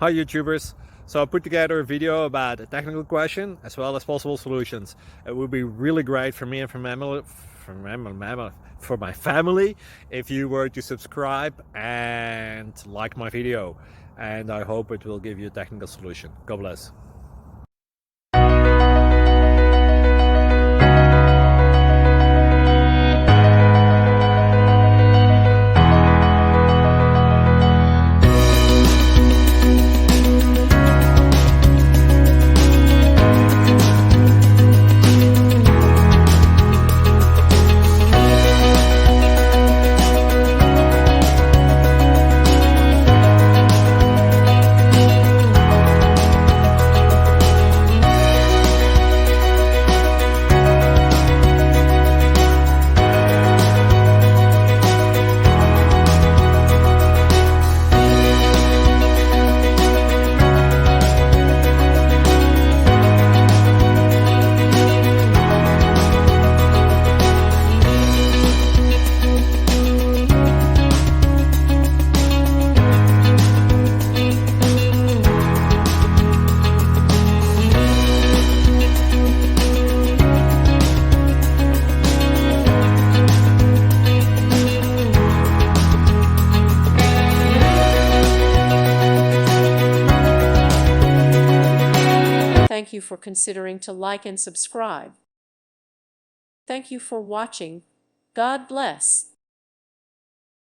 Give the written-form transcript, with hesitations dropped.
Hi YouTubers! So I put together a video about a technical question as well as possible solutions. It would be really great for me and for my family if you were to subscribe and like my video, and I hope it will give you a technical solution. God bless. Thank you for considering to like and subscribe. Thank you for watching. God bless.